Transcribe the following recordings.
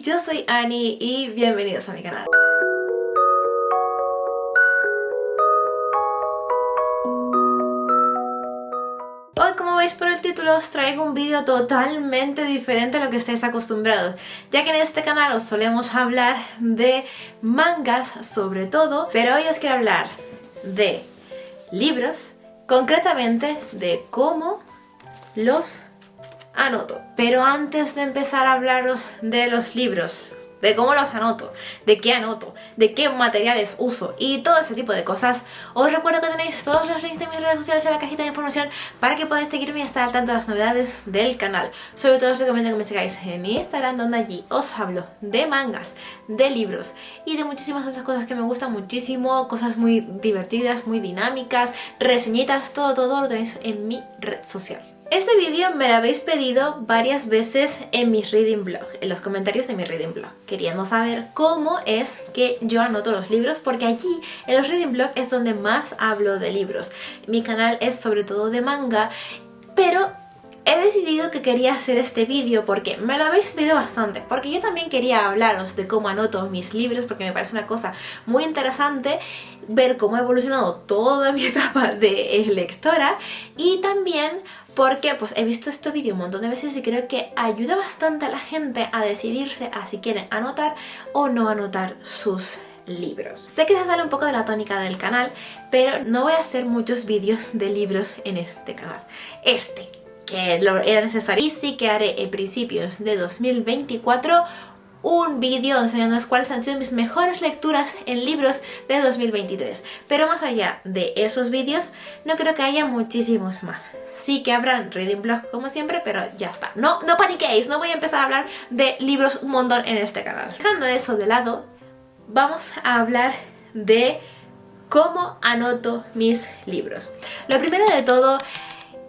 yo soy Ani y bienvenidos a mi canal. Hoy, como veis por el título, os traigo un vídeo totalmente diferente a lo que estáis acostumbrados, ya que en este canal os solemos hablar de mangas sobre todo, pero hoy os quiero hablar de libros, concretamente de cómo los anoto. Pero antes de empezar a hablaros de los libros, de cómo los anoto, de qué materiales uso y todo ese tipo de cosas, os recuerdo que tenéis todos los links de mis redes sociales en la cajita de información para que podáis seguirme y estar al tanto de las novedades del canal. Sobre todo os recomiendo que me sigáis en Instagram, donde allí os hablo de mangas, de libros y de muchísimas otras cosas que me gustan muchísimo, cosas muy divertidas, muy dinámicas, reseñitas, todo lo tenéis en mi red social. Este vídeo me lo habéis pedido varias veces en mi reading blog, en los comentarios de mi reading blog, queriendo saber cómo es que yo anoto los libros, porque allí en los reading blog es donde más hablo de libros. Mi canal es sobre todo de manga, pero he decidido que quería hacer este vídeo porque me lo habéis pedido bastante, porque yo también quería hablaros de cómo anoto mis libros, porque me parece una cosa muy interesante ver cómo ha evolucionado toda mi etapa de lectora, y también porque pues he visto este vídeo un montón de veces y creo que ayuda bastante a la gente a decidirse a si quieren anotar o no anotar sus libros. Sé que se sale un poco de la tónica del canal, pero no voy a hacer muchos vídeos de libros en este canal. Que era necesario, y sí que haré en principios de 2024 un vídeo enseñándoles cuáles han sido mis mejores lecturas en libros de 2023. Pero más allá de esos vídeos, no creo que haya muchísimos más. Sí que habrán reading blogs como siempre, pero ya está. No paniquéis, no voy a empezar a hablar de libros un montón en este canal. Dejando eso de lado, vamos a hablar de cómo anoto mis libros. Lo primero de todo,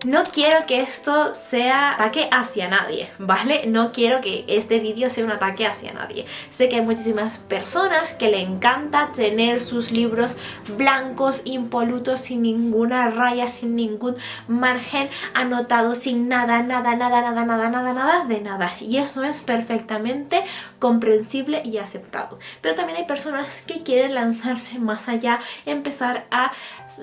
no quiero que esto sea ataque hacia nadie, ¿vale? No quiero que este vídeo sea un ataque hacia nadie. Sé que hay muchísimas personas que le encanta tener sus libros blancos, impolutos, sin ninguna raya, sin ningún margen, anotados, sin nada de nada. Y eso es perfectamente comprensible y aceptado. Pero también hay personas que quieren lanzarse más allá, empezar a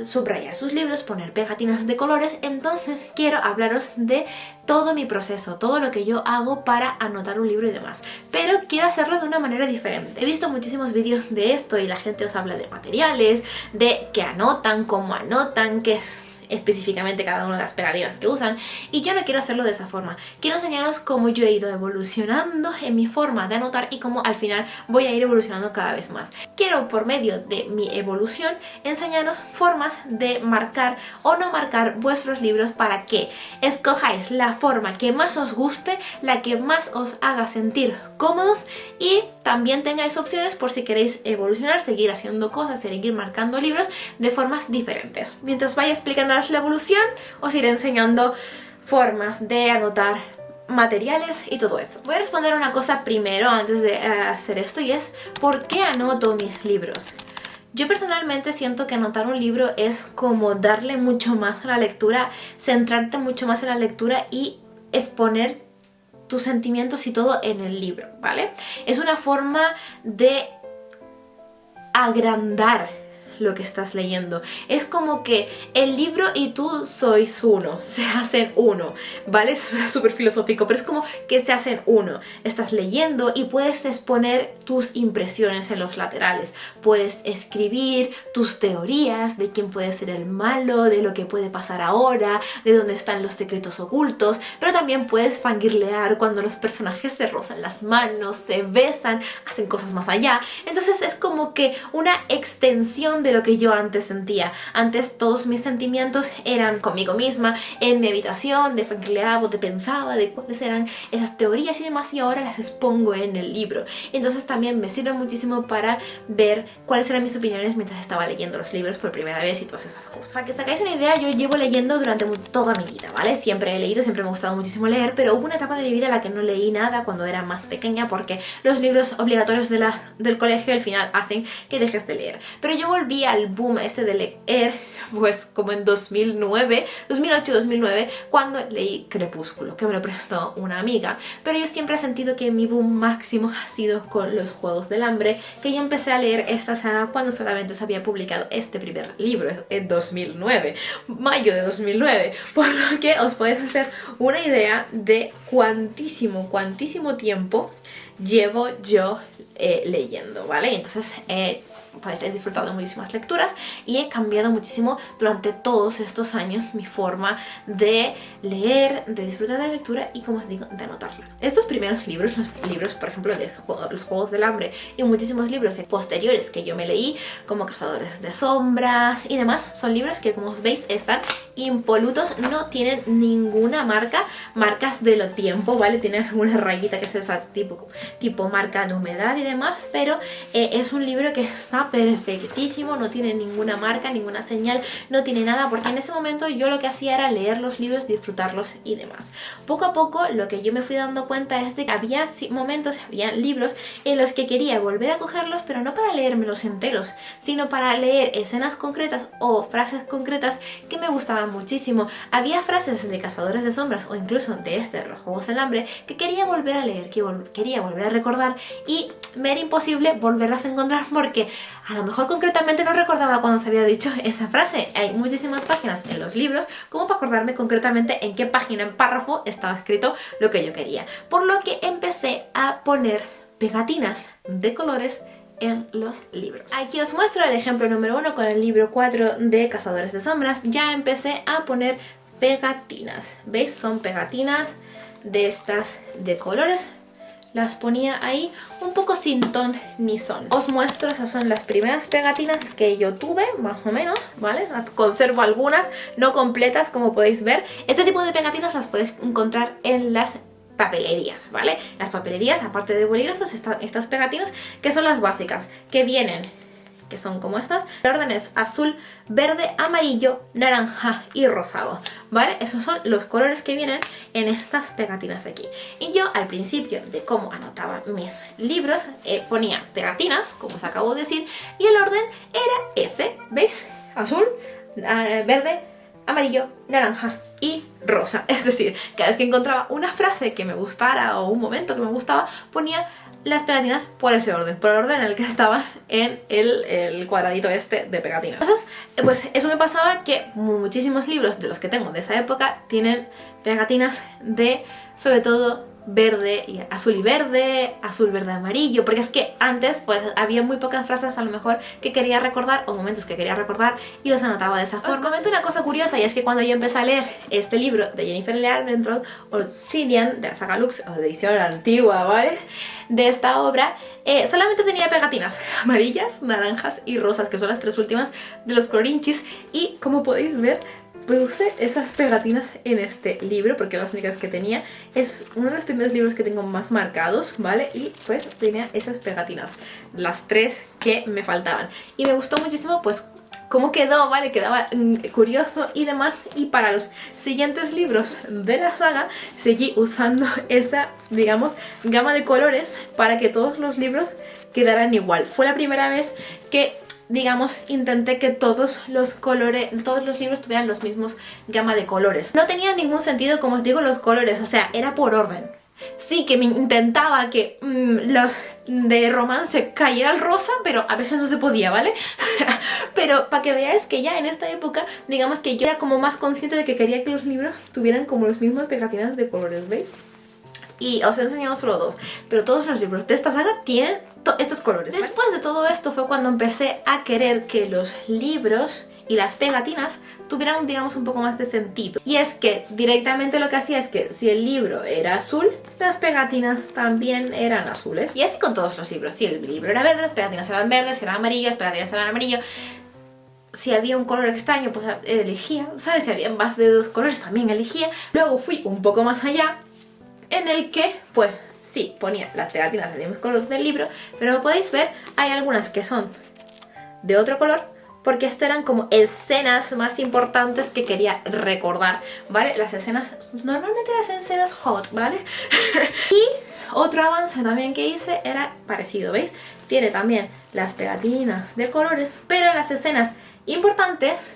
subrayar sus libros, poner pegatinas de colores. Entonces quiero hablaros de todo mi proceso, todo lo que yo hago para anotar un libro y demás, pero quiero hacerlo de una manera diferente. He visto muchísimos vídeos de esto y la gente os habla de materiales, de qué anotan, cómo anotan, qué es específicamente cada una de las pegatinas que usan, y yo no quiero hacerlo de esa forma. Quiero enseñaros cómo yo he ido evolucionando en mi forma de anotar y cómo al final voy a ir evolucionando cada vez más. Quiero, por medio de mi evolución, enseñaros formas de marcar o no marcar vuestros libros para que escojáis la forma que más os guste, la que más os haga sentir cómodos, y también tengáis opciones por si queréis evolucionar, seguir haciendo cosas, seguir marcando libros de formas diferentes. Mientras vaya explicándoles la evolución, os iré enseñando formas de anotar materiales y todo eso. Voy a responder una cosa primero antes de hacer esto, y es ¿por qué anoto mis libros? Yo personalmente siento que anotar un libro es como darle mucho más a la lectura, centrarte mucho más en la lectura y exponer tus sentimientos y todo en el libro, ¿vale? Es una forma de agrandar lo que estás leyendo. Es como que el libro y tú sois uno, se hacen uno, ¿vale? Es súper filosófico, pero es como que se hacen uno. Estás leyendo y puedes exponer tus impresiones en los laterales, puedes escribir tus teorías de quién puede ser el malo, de lo que puede pasar ahora, de dónde están los secretos ocultos, pero también puedes fangirlear cuando los personajes se rozan las manos, se besan, hacen cosas más allá. Entonces es como que una extensión de lo que yo antes sentía. Antes todos mis sentimientos eran conmigo misma, en mi habitación, de fangirleaba, de pensaba de cuáles eran esas teorías y demás, y ahora las expongo en el libro. Entonces también me sirve muchísimo para ver cuáles eran mis opiniones mientras estaba leyendo los libros por primera vez y todas esas cosas. Para que sacáis una idea, yo llevo leyendo durante toda mi vida, ¿vale? Siempre he leído, siempre me ha gustado muchísimo leer, pero hubo una etapa de mi vida en la que no leí nada cuando era más pequeña, porque los libros obligatorios del colegio al final hacen que dejes de leer. Pero yo volví fui al boom este de leer, pues como en 2008-2009, cuando leí Crepúsculo, que me lo prestó una amiga. Pero yo siempre he sentido que mi boom máximo ha sido con los Juegos del Hambre, que yo empecé a leer esta saga cuando solamente se había publicado este primer libro en 2009, mayo de 2009, por lo que os podéis hacer una idea de cuantísimo tiempo llevo yo leyendo, ¿vale? Entonces pues he disfrutado de muchísimas lecturas y he cambiado muchísimo durante todos estos años mi forma de leer, de disfrutar de la lectura y, como os digo, de anotarla. Estos primeros libros, los libros por ejemplo de los Juegos del Hambre y muchísimos libros posteriores que yo me leí, como Cazadores de Sombras y demás, son libros que, como veis, están impolutos, no tienen ninguna marcas de lo tiempo, ¿vale? Tienen alguna rayita que es esa tipo marca de humedad y demás, pero es un libro que está perfectísimo, no tiene ninguna marca, ninguna señal, no tiene nada, porque en ese momento yo lo que hacía era leer los libros, disfrutarlos y demás. Poco a poco lo que yo me fui dando cuenta es de que había momentos, había libros en los que quería volver a cogerlos, pero no para leérmelos enteros, sino para leer escenas concretas o frases concretas que me gustaban muchísimo. Había frases de Cazadores de Sombras o incluso de los Juegos del Hambre que quería volver a leer, que quería volver a recordar, y me era imposible volverlas a encontrar porque a lo mejor concretamente no recordaba cuando se había dicho esa frase. Hay muchísimas páginas en los libros como para acordarme concretamente en qué página, en párrafo, estaba escrito lo que yo quería. Por lo que empecé a poner pegatinas de colores en los libros. Aquí os muestro el ejemplo número 1 con el libro 4 de Cazadores de Sombras. Ya empecé a poner pegatinas. ¿Veis? Son pegatinas de estas de colores. Las ponía ahí un poco sin ton ni son. Os muestro, esas son las primeras pegatinas que yo tuve, más o menos, ¿vale? Conservo algunas, no completas, como podéis ver. Este tipo de pegatinas las podéis encontrar en las papelerías, ¿vale? Las papelerías, aparte de bolígrafos, estas pegatinas, que son las básicas, que vienen, que son como estas. El orden es azul, verde, amarillo, naranja y rosado, ¿vale? Esos son los colores que vienen en estas pegatinas de aquí. Y yo, al principio de cómo anotaba mis libros, ponía pegatinas, como os acabo de decir, y el orden era ese, ¿veis? Azul, verde, amarillo, naranja y rosa. Es decir, cada vez que encontraba una frase que me gustara o un momento que me gustaba, ponía las pegatinas por ese orden, por el orden en el que estaban en el cuadradito este de pegatinas. Entonces, pues eso me pasaba, que muchísimos libros de los que tengo de esa época tienen pegatinas de, sobre todo, verde y azul verde, amarillo, porque es que antes pues había muy pocas frases a lo mejor que quería recordar o momentos que quería recordar y los anotaba de esa forma. Os comento una cosa curiosa, y es que cuando yo empecé a leer este libro de Jennifer Lee Armentrout, Obsidian, de la saga Lux, o de edición antigua, ¿vale?, de esta obra, solamente tenía pegatinas amarillas, naranjas y rosas, que son las tres últimas de los colorinchis, y como podéis ver, puse esas pegatinas en este libro porque eran las únicas que tenía. Es uno de los primeros libros que tengo más marcados, ¿vale? Y pues tenía esas pegatinas, las tres que me faltaban. Y me gustó muchísimo pues cómo quedó, ¿vale? Quedaba curioso y demás. Y para los siguientes libros de la saga seguí usando esa, digamos, gama de colores para que todos los libros quedaran igual. Fue la primera vez que, digamos, intenté que todos los libros tuvieran los mismos gama de colores. No tenía ningún sentido, como os digo, los colores, o sea, era por orden. Sí que me intentaba que los de romance cayera al rosa, pero a veces no se podía, ¿vale? Pero para que veáis que ya en esta época, digamos que yo era como más consciente de que quería que los libros tuvieran como los mismos pegatinas de colores, ¿veis? Y os he enseñado solo dos, pero todos los libros de esta saga tienen estos colores, ¿vale? Después de todo esto fue cuando empecé a querer que los libros y las pegatinas tuvieran, digamos, un poco más de sentido. Y es que directamente lo que hacía es que si el libro era azul, las pegatinas también eran azules. Y así con todos los libros. Si el libro era verde, las pegatinas eran verdes. Si eran amarillos, las pegatinas eran amarillo. Si había un color extraño, pues elegía, ¿sabes? Si había más de dos colores, también elegía. Luego fui un poco más allá, en el que, pues, sí, ponía las pegatinas del mismo color del libro, pero como podéis ver, hay algunas que son de otro color, porque esto eran como escenas más importantes que quería recordar, ¿vale? Las escenas, normalmente las escenas hot, ¿vale? Y otro avance también que hice era parecido, ¿veis? Tiene también las pegatinas de colores, pero las escenas importantes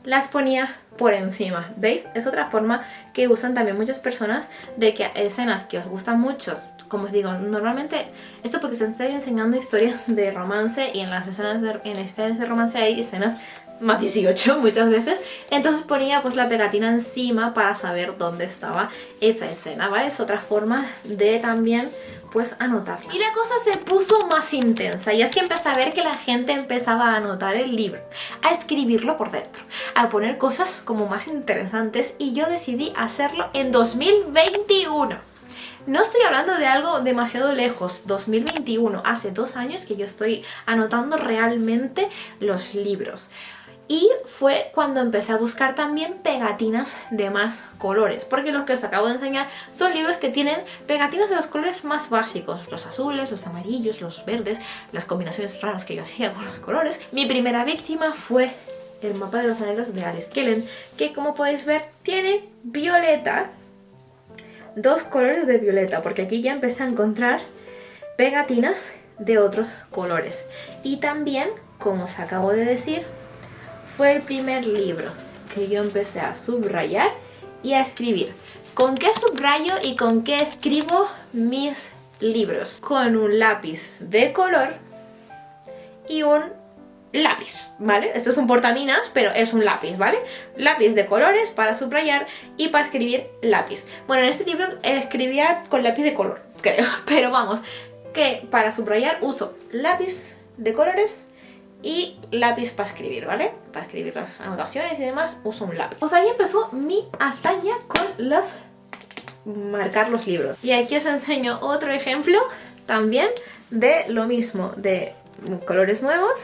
las ponía por encima, ¿veis? Es otra forma que usan también muchas personas de que escenas que os gustan mucho, como os digo, normalmente esto porque se estoy enseñando historias de romance y en las escenas de romance hay escenas más 18 muchas veces, entonces ponía pues la pegatina encima para saber dónde estaba esa escena, ¿vale? Es otra forma de también pues anotarla. Y la cosa se puso más intensa y es que empecé a ver que la gente empezaba a anotar el libro, a escribirlo por dentro, a poner cosas como más interesantes, y yo decidí hacerlo en 2021. No estoy hablando de algo demasiado lejos, 2021, hace 2 años que yo estoy anotando realmente los libros. Y fue cuando empecé a buscar también pegatinas de más colores, porque los que os acabo de enseñar son libros que tienen pegatinas de los colores más básicos, los azules, los amarillos, los verdes, las combinaciones raras que yo hacía con los colores. Mi primera víctima fue el mapa de los anhelos de Alice Kellen, que como podéis ver tiene violeta, 2 colores de violeta, porque aquí ya empecé a encontrar pegatinas de otros colores. Y también, como os acabo de decir, fue el primer libro que yo empecé a subrayar y a escribir. ¿Con qué subrayo y con qué escribo mis libros? Con un lápiz de color y un lápiz, ¿vale? Estos son portaminas, pero es un lápiz, ¿vale? Lápiz de colores para subrayar y para escribir lápiz. Bueno, en este libro escribía con lápiz de color, creo, pero vamos, que para subrayar uso lápiz de colores y lápiz para escribir, ¿vale? Para escribir las anotaciones y demás uso un lápiz. Pues ahí empezó mi hazaña con marcar los libros. Y aquí os enseño otro ejemplo también de lo mismo, de colores nuevos,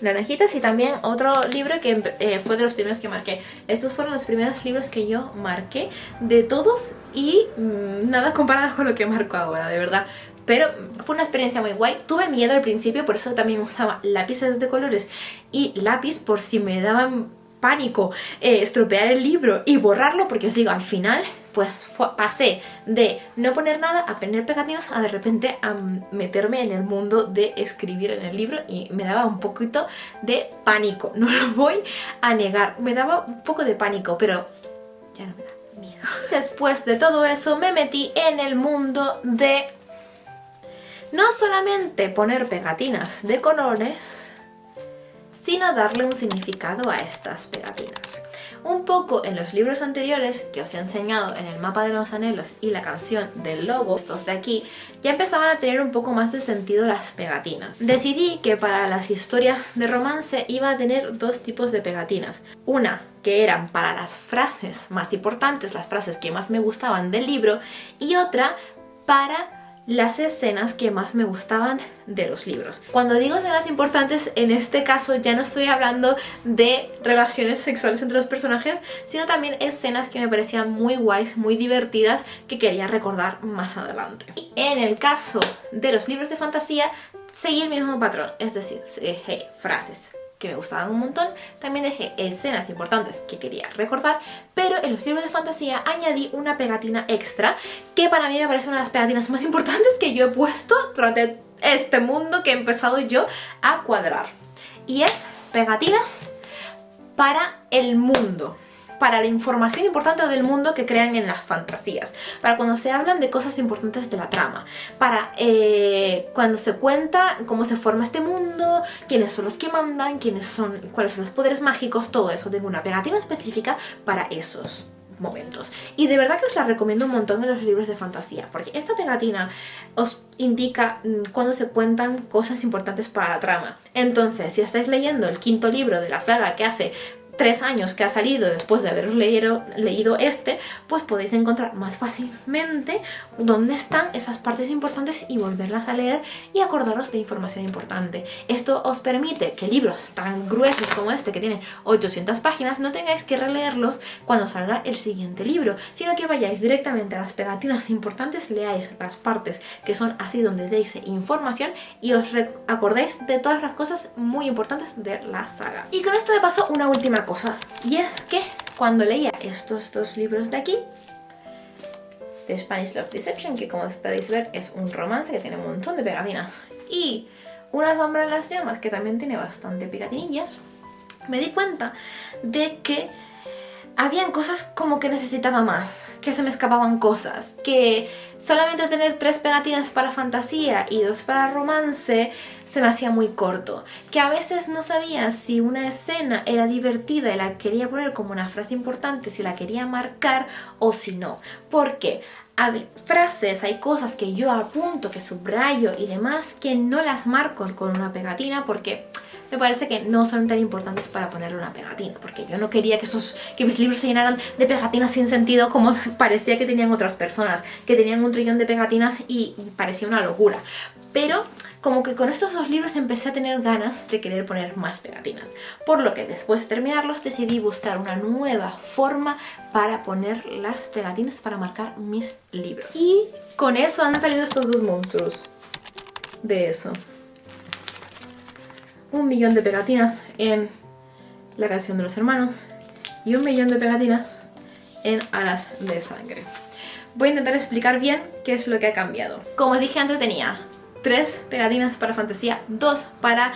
naranjitas, y también otro libro que fue de los primeros que marqué. Estos fueron los primeros libros que yo marqué de todos y nada comparado con lo que marco ahora, de verdad. Pero fue una experiencia muy guay. Tuve miedo al principio, por eso también usaba lápices de colores y lápiz por si me daban pánico estropear el libro y borrarlo, porque os digo, al final pues pasé de no poner nada a poner pegatinas a de repente a meterme en el mundo de escribir en el libro, y me daba un poquito de pánico, no lo voy a negar, me daba un poco de pánico, pero ya no me da miedo. Después de todo eso me metí en el mundo de no solamente poner pegatinas de colores, sino darle un significado a estas pegatinas. Un poco en los libros anteriores que os he enseñado, en el mapa de los anhelos y la canción del lobo, estos de aquí, ya empezaban a tener un poco más de sentido las pegatinas. Decidí que para las historias de romance iba a tener 2 tipos de pegatinas. Una que eran para las frases más importantes, las frases que más me gustaban del libro, y otra para las escenas que más me gustaban de los libros. Cuando digo escenas importantes, en este caso ya no estoy hablando de relaciones sexuales entre los personajes, sino también escenas que me parecían muy guays, muy divertidas, que quería recordar más adelante. Y en el caso de los libros de fantasía, seguí el mismo patrón, es decir, dejé frases que me gustaban un montón, también dejé escenas importantes que quería recordar, pero en los libros de fantasía añadí una pegatina extra que para mí me parece una de las pegatinas más importantes que yo he puesto durante este mundo que he empezado yo a cuadrar, y es pegatinas para el mundo, para la información importante del mundo que crean en las fantasías, para cuando se hablan de cosas importantes de la trama, para cuando se cuenta cómo se forma este mundo, quiénes son los que mandan, cuáles son los poderes mágicos, todo eso. Tengo una pegatina específica para esos momentos, y de verdad que os la recomiendo un montón en los libros de fantasía, porque esta pegatina os indica cuando se cuentan cosas importantes para la trama. Entonces, si estáis leyendo el 5.º libro de la saga que hace 3 años que ha salido después de haberos leído este, pues podéis encontrar más fácilmente dónde están esas partes importantes y volverlas a leer y acordaros de información importante. Esto os permite que libros tan gruesos como este, que tiene 800 páginas, no tengáis que releerlos cuando salga el siguiente libro, sino que vayáis directamente a las pegatinas importantes, leáis las partes que son así donde deis información y os acordéis de todas las cosas muy importantes de la saga. Y con esto me pasó una última cosa, y es que cuando leía estos dos libros de aquí, The Spanish Love Deception, que como podéis ver es un romance que tiene un montón de pegatinas, y Una sombra en las llamas, que también tiene bastante pegatinillas, me di cuenta de que habían cosas como que necesitaba más, que se me escapaban cosas, que solamente tener 3 pegatinas para fantasía y 2 para romance se me hacía muy corto, que a veces no sabía si una escena era divertida y la quería poner como una frase importante, si la quería marcar o si no, porque hay frases, hay cosas que yo apunto, que subrayo y demás, que no las marco con una pegatina porque me parece que no son tan importantes para ponerle una pegatina, porque yo no quería que mis libros se llenaran de pegatinas sin sentido, como parecía que tenían otras personas, que tenían un trillón de pegatinas y parecía una locura. Pero como que con estos 2 libros empecé a tener ganas de querer poner más pegatinas, por lo que después de terminarlos decidí buscar una nueva forma para poner las pegatinas para marcar mis libros. Y con eso han salido estos 2 monstruos de eso. 1 millón de pegatinas en La canción de los hermanos y 1 millón de pegatinas en Alas de sangre. Voy a intentar explicar bien qué es lo que ha cambiado. Como os dije antes, tenía 3 pegatinas para fantasía, 2 para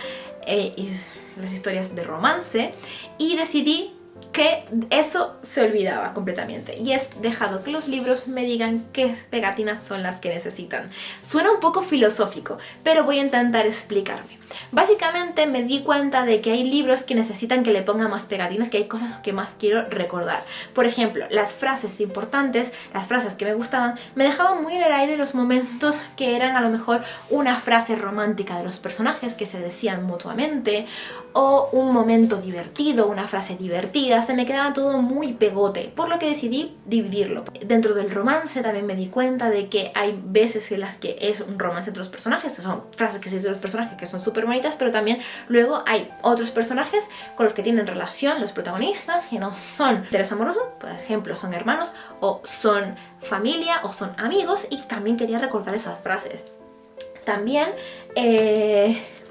las historias de romance, y decidí que eso se olvidaba completamente y he dejado que los libros me digan qué pegatinas son las que necesitan. Suena un poco filosófico, pero voy a intentar explicarme. Básicamente me di cuenta de que hay libros que necesitan que le ponga más pegatinas, que hay cosas que más quiero recordar. Por ejemplo, las frases importantes, las frases que me gustaban, me dejaban muy en el aire los momentos que eran a lo mejor una frase romántica de los personajes que se decían mutuamente, o un momento divertido, una frase divertida. Se me quedaba todo muy pegote, por lo que decidí dividirlo. Dentro del romance también me di cuenta de que hay veces en las que es un romance entre los personajes, son frases que se dicen de los personajes que son súper bonitas, pero también luego hay otros personajes con los que tienen relación los protagonistas que no son interés amoroso, por ejemplo son hermanos o son familia o son amigos, y también quería recordar esas frases. También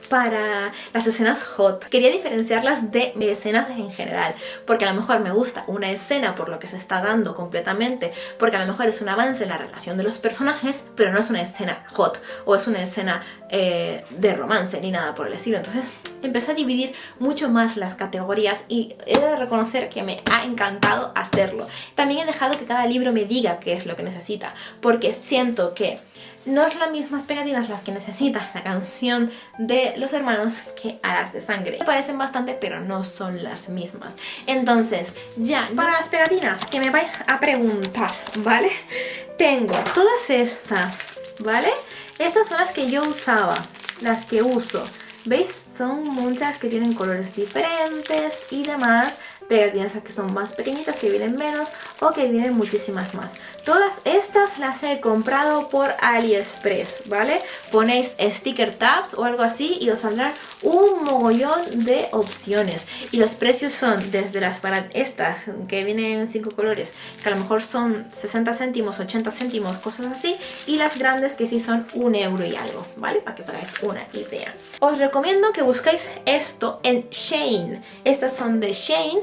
para las escenas hot quería diferenciarlas de escenas en general, porque a lo mejor me gusta una escena por lo que se está dando completamente, porque a lo mejor es un avance en la relación de los personajes, pero no es una escena hot o es una escena de romance ni nada por el estilo. Entonces empecé a dividir mucho más las categorías y he de reconocer que me ha encantado hacerlo. También he dejado que cada libro me diga qué es lo que necesita, porque siento que no es las mismas pegatinas las que necesita la canción de los hermanos que Alas de sangre. Me parecen bastante, pero no son las mismas. Entonces, ya, para las pegatinas que me vais a preguntar, ¿vale? Tengo todas estas, ¿vale? Estas son las que yo usaba, las que uso. ¿Veis? Son muchas que tienen colores diferentes y demás. Pegatinas que son más pequeñitas, que vienen menos o que vienen muchísimas más. Todas estas las he comprado por AliExpress, ¿vale? Ponéis sticker tabs o algo así y os saldrán un mogollón de opciones. Y los precios son desde las para estas que vienen en 5 colores, que a lo mejor son 60 céntimos, 80 céntimos, cosas así. Y las grandes que sí son 1 euro y algo, ¿vale? Para que os hagáis una idea. Os recomiendo que busquéis esto en Shein. Estas son de Shein.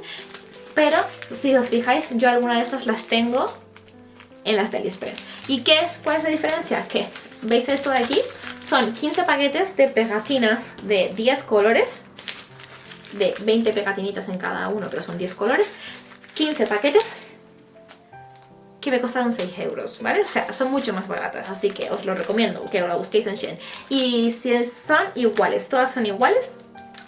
Pero si os fijáis, yo alguna de estas las tengo en las de AliExpress. ¿Y cuál es la diferencia? Que ¿veis esto de aquí? Son 15 paquetes de pegatinas de 10 colores, de 20 pegatinitas en cada uno, pero son 10 colores. 15 paquetes que me costaron 6 euros, ¿vale? O sea, son mucho más baratas, así que os lo recomiendo que la busquéis en Shein. Y si son iguales, todas son iguales.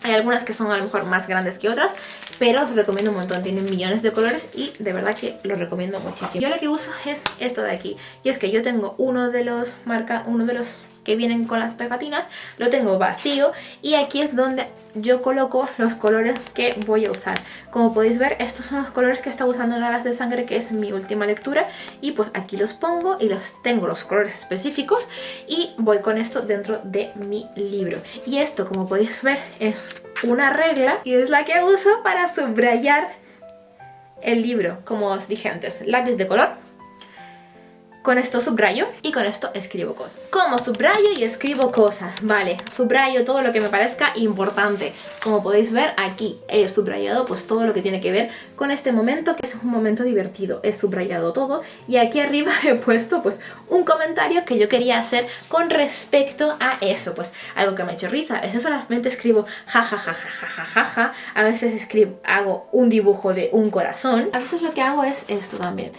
Hay algunas que son a lo mejor más grandes que otras, pero os recomiendo un montón. Tienen millones de colores y de verdad que lo recomiendo muchísimo. Yo lo que uso es esto de aquí, y es que yo tengo uno de los que vienen con las pegatinas, lo tengo vacío y aquí es donde yo coloco los colores que voy a usar. Como podéis ver, estos son los colores que he estado usando en Alas de Sangre, que es mi última lectura, y pues aquí los pongo y tengo los colores específicos y voy con esto dentro de mi libro. Y esto, como podéis ver, es una regla y es la que uso para subrayar el libro. Como os dije antes, lápiz de color. Con esto subrayo y con esto escribo cosas. Como subrayo y escribo cosas, vale, subrayo todo lo que me parezca importante. Como podéis ver, aquí he subrayado pues todo lo que tiene que ver con este momento, que es un momento divertido. He subrayado todo y aquí arriba he puesto pues un comentario que yo quería hacer con respecto a eso, pues algo que me ha hecho risa. A veces solamente escribo ja ja ja ja ja ja ja ja. A veces hago un dibujo de un corazón. A veces lo que hago es esto también.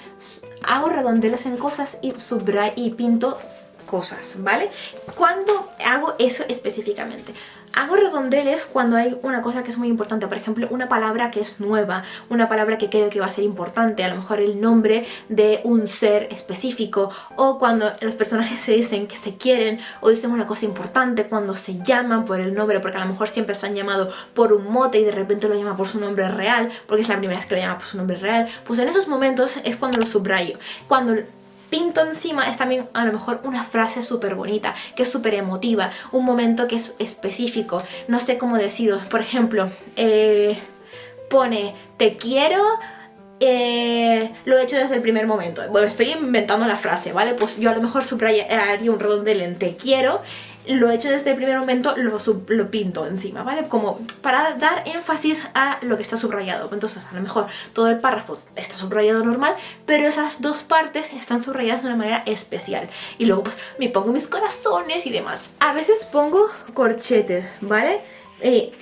Hago redondeles en cosas y subrayo y pinto cosas, ¿vale? ¿Cuándo hago eso específicamente? Hago redondeles cuando hay una cosa que es muy importante, por ejemplo, una palabra que es nueva, una palabra que creo que va a ser importante, a lo mejor el nombre de un ser específico, o cuando los personajes se dicen que se quieren o dicen una cosa importante, cuando se llaman por el nombre, porque a lo mejor siempre se han llamado por un mote y de repente lo llama por su nombre real, porque es la primera vez que lo llama por su nombre real, pues en esos momentos es cuando lo subrayo. Cuando pinto encima es también a lo mejor una frase súper bonita, que es súper emotiva, un momento que es específico, no sé cómo deciros. Por ejemplo, pone te quiero, lo he hecho desde el primer momento. Bueno, estoy inventando la frase, ¿vale? Pues yo a lo mejor subrayaría un redondel en te quiero, lo he hecho desde el primer momento, lo pinto encima, ¿vale? Como para dar énfasis a lo que está subrayado. Entonces a lo mejor todo el párrafo está subrayado normal, pero esas dos partes están subrayadas de una manera especial. Y luego pues me pongo mis corazones y demás. A veces pongo corchetes, ¿vale?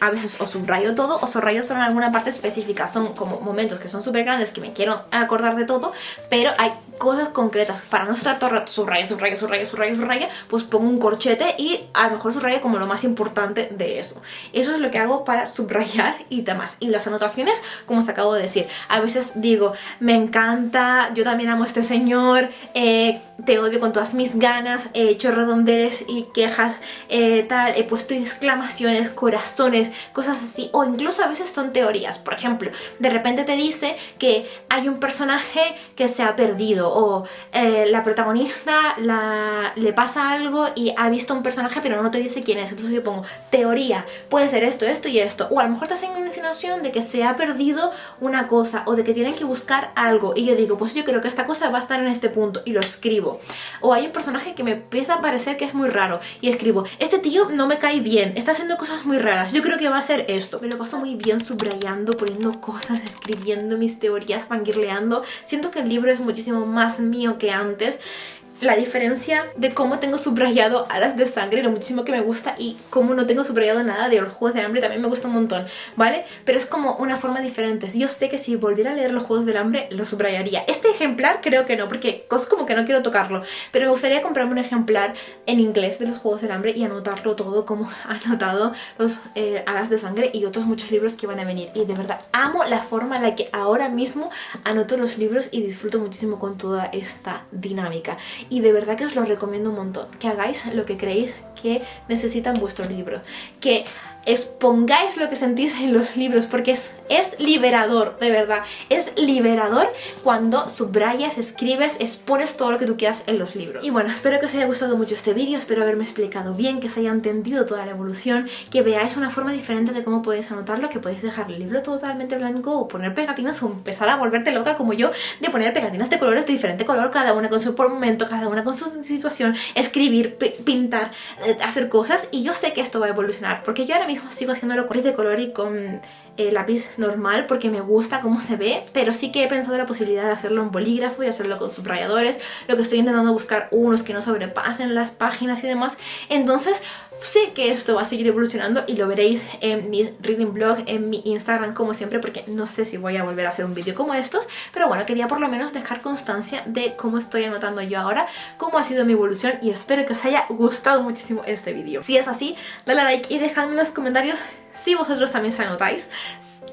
A veces o subrayo todo o subrayo solo en alguna parte específica. Son como momentos que son súper grandes que me quiero acordar de todo, pero hay cosas concretas. Para no estar todo el rato subraya, pues pongo un corchete y a lo mejor subrayo como lo más importante de eso. Eso es lo que hago para subrayar y demás. Y las anotaciones, como os acabo de decir, a veces digo, me encanta, yo también amo a este señor, te odio con todas mis ganas, he hecho redondeles y quejas, tal, he puesto exclamaciones, corazones, cosas así. O incluso a veces son teorías. Por ejemplo, de repente te dice que hay un personaje que se ha perdido, o la protagonista le pasa algo y ha visto un personaje pero no te dice quién es. Entonces yo pongo teoría, puede ser esto, esto y esto. O a lo mejor te hacen una insinuación de que se ha perdido una cosa o de que tienen que buscar algo y yo digo, pues yo creo que esta cosa va a estar en este punto y lo escribo. O hay un personaje que me empieza a parecer que es muy raro y escribo, este tío no me cae bien, está haciendo cosas muy raras, yo creo que va a ser esto. Me lo paso muy bien subrayando, poniendo cosas, escribiendo mis teorías, fangirleando. Siento que el libro es muchísimo más mío que antes. La diferencia de cómo tengo subrayado Alas de Sangre, lo muchísimo que me gusta, y cómo no tengo subrayado nada de los Juegos del Hambre también me gusta un montón, ¿vale? Pero es como una forma diferente. Yo sé que si volviera a leer los Juegos del Hambre lo subrayaría. Este ejemplar creo que no, porque es como que no quiero tocarlo, pero me gustaría comprarme un ejemplar en inglés de los Juegos del Hambre y anotarlo todo como he anotado los Alas de Sangre y otros muchos libros que van a venir. Y de verdad amo la forma en la que ahora mismo anoto los libros y disfruto muchísimo con toda esta dinámica. Y de verdad que os lo recomiendo un montón, que hagáis lo que creéis que necesitan vuestros libros, que expongáis lo que sentís en los libros, porque es liberador, de verdad, es liberador cuando subrayas, escribes, expones todo lo que tú quieras en los libros. Y bueno, espero que os haya gustado mucho este vídeo, espero haberme explicado bien, que se haya entendido toda la evolución, que veáis una forma diferente de cómo podéis anotarlo, que podéis dejar el libro totalmente blanco o poner pegatinas o empezar a volverte loca como yo de poner pegatinas de colores de diferente color, cada una con su momento, cada una con su situación, escribir, pintar, hacer cosas. Y yo sé que esto va a evolucionar, porque yo ahora mismo sigo haciéndolo con lápiz de color y con lápiz normal porque me gusta cómo se ve, pero sí que he pensado la posibilidad de hacerlo en bolígrafo y hacerlo con subrayadores. Lo que estoy intentando buscar unos que no sobrepasen las páginas y demás. Entonces sé que esto va a seguir evolucionando y lo veréis en mi reading blog, en mi Instagram como siempre, porque no sé si voy a volver a hacer un vídeo como estos, pero bueno, quería por lo menos dejar constancia de cómo estoy anotando yo ahora, cómo ha sido mi evolución, y espero que os haya gustado muchísimo este vídeo. Si es así, dale a like y dejadme en los comentarios si vosotros también se anotáis,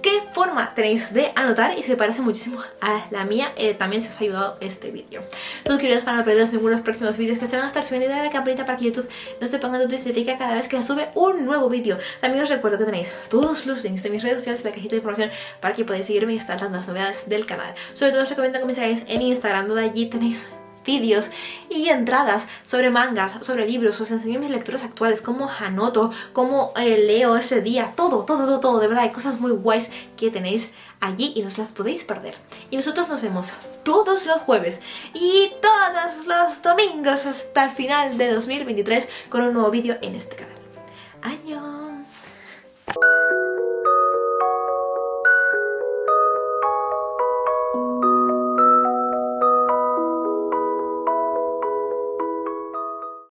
qué forma tenéis de anotar y se parece muchísimo a la mía. También si os ha ayudado este vídeo. Suscribiros para no perderos ninguno de los próximos vídeos que se van a estar subiendo y dale a la campanita para que YouTube no se ponga notificación cada vez que sube un nuevo vídeo. También os recuerdo que tenéis todos los links de mis redes sociales en la cajita de información para que podáis seguirme y estar dando las novedades del canal. Sobre todo os recomiendo que me sigáis en Instagram, donde allí tenéis vídeos y entradas sobre mangas, sobre libros. Os enseño mis lecturas actuales, cómo anoto, cómo leo ese día, todo, de verdad, hay cosas muy guays que tenéis allí y no os las podéis perder. Y nosotros nos vemos todos los jueves y todos los domingos hasta el final de 2023 con un nuevo vídeo en este canal. ¡Año!